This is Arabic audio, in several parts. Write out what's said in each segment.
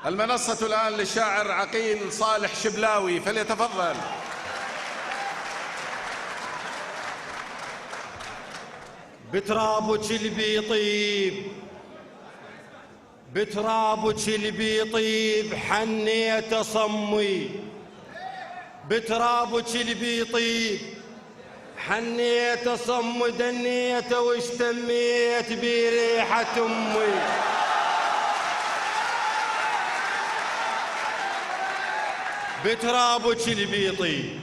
المنصة الآن للشاعر عقيل صالح شبلاوي، فليتفضل. بترابك اللي بيطيب، بترابك اللي بيطيب حنيت صمي، بترابك اللي بيطيب حنيت صمي، دنيت واشتميت بريحة أمي. بترابك اللي بيطيب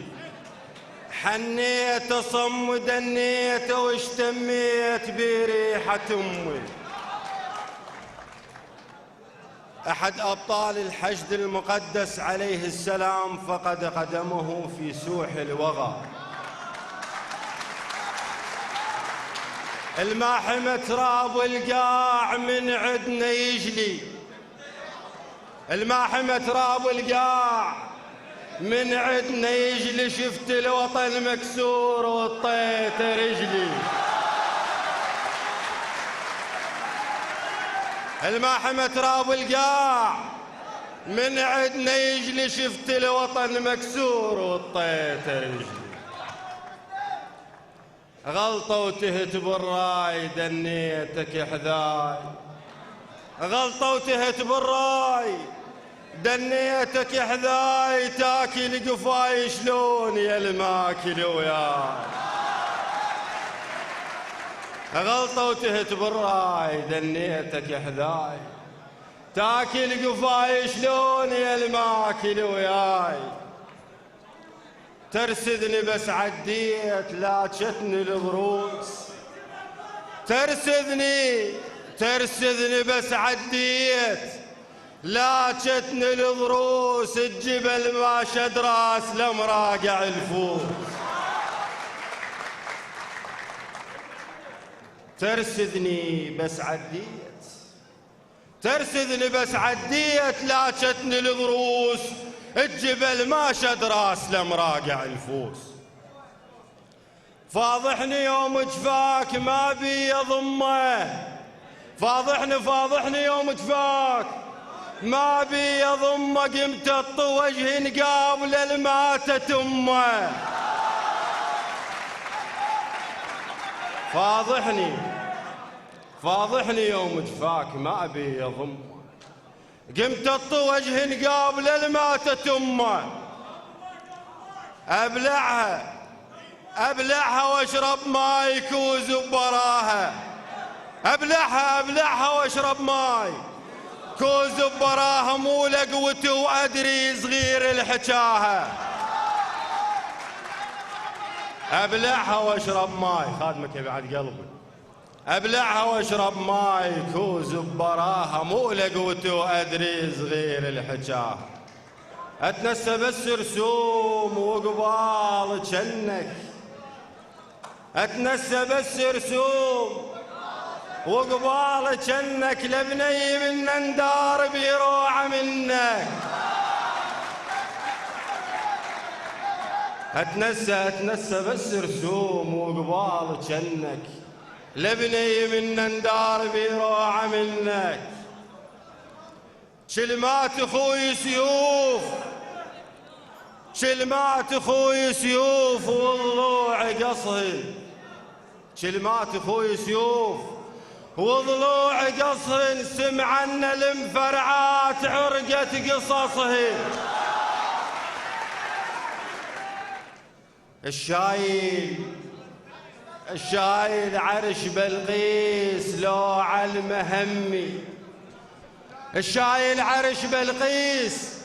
حنيت صم، دنيت واشتميت بريحة أمي. أحد أبطال الحشد المقدس عليه السلام فقد قدمه في سوح الوغى، الماحمة تراب القاع من عدنا يجلي، الماحمة تراب القاع من عدنا يجلي، شفت الوطن مكسور وطيت رجلي. الماحمة تراب القاع من عدنا يجلي، شفت الوطن مكسور وطيت رجلي. غلطة وتهت بالراي دنيتك حذاي، غلطة وتهت بالراي دنيتك حذاي، تاكل قفاي شلون يا الماكل وياي. غلطة وتهت بالراي دنيتك حذاي، تاكل قفاي شلون يا الماكل وياي. ترسدني بس عديت لا تشتني الضروس، ترسدني بس عديت لا تشتني الضروس، الجبل ما شد راس لمراقع الفوس. ترسدني بس عديت، ترسدني بس عديت لا تشتني الضروس، الجبل ما شد راس لمراقع الفوس. فاضحني يوم جفاك ما بي ضمه، فاضحني يوم جفاك ما بي ضمه، قمت اطو وجه نقابل الماتت امه. فاضحني يوم جفاك ما بي ضمه، قمت اطو وجه نقابل الماتت امه. ابلعها واشرب ماي كوز ببراها، ابلعها واشرب ماي كوز ببراها، مو لقوتي وادري صغير الحجاها. ابلعها واشرب ماي، خادمك يا بعد قلبي. ابلعها واشرب ماي كوز ببراها، مو لقوتي وادري صغير الحجاها. اتنسى بالسرسوم وقبال جنك، اتنسى بالسرسوم وقبال جنك، لبني من اندار بيروع منك. اتنسى بالسرسوم وقبال جنك، لبني من اندار بيروع منك. شلمات اخوي سيوف، شلمات اخوي سيوف وضلوع قصهي، شلمات اخوي سيوف وضلوع قصهي، سمع ان المفرعات عرقت قصصهي. الشايل عرش بلقيس لو على المهمي، الشايل عرش بلقيس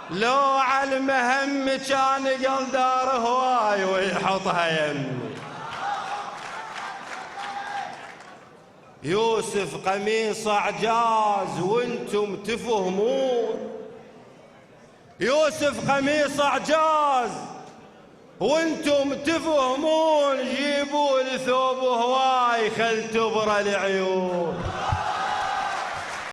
لو على المهم، كان قلدار هواي ويحطها يمي. يوسف قميص اعجاز وانتم تفهمون، يوسف قميص اعجاز وانتم تفهمون، جيبوا الثوب هواي خل تبرى العيون.